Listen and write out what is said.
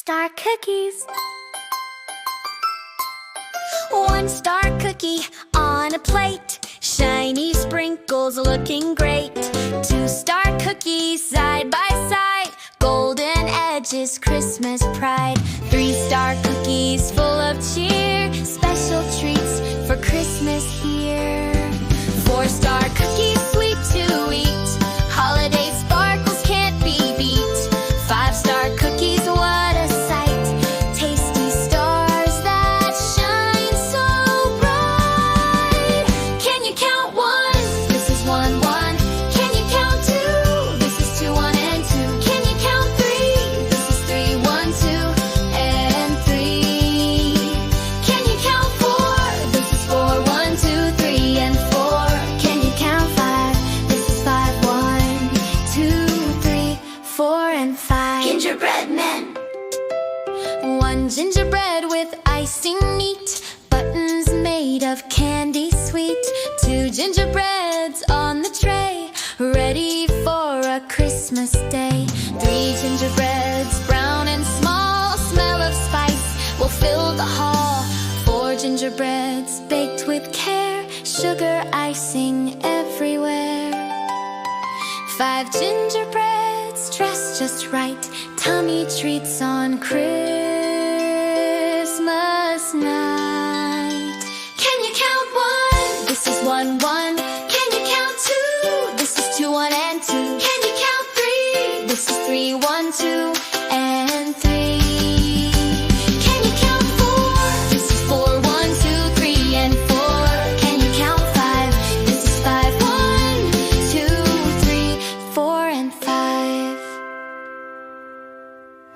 star cookies. 1-star cookie on a plate, shiny sprinkles looking great. 2-star cookies side by side, golden edges, Christmas pride. 3-star cookies full of cheer, special treats for Christmas here. 4-star cookies sweet to eat, holiday sparkles can't be beat. 5-star cookies, what a sight, tasty stars that shine so bright. Can you count 1? This is 1, 1. Can you count 2? This is 2, 1 and 2. Can you count 3? This is 3, 1, 2 and 3. Can you count 4? This is 4, 1, 2, 3 and 4. Can you count 5? This is 5, 1, 2, 3, 4 and 5. Gingerbread men. 1 gingerbread with icing neat, buttons made of candy sweet. 2 gingerbreads on the tray, ready for a Christmas day. 3 gingerbreads, brown and small, smell of spice will fill the hall. 4 gingerbreads baked with care, sugar icing everywhere. 5 gingerbreads dressed just right, tummy treats on Christmas night.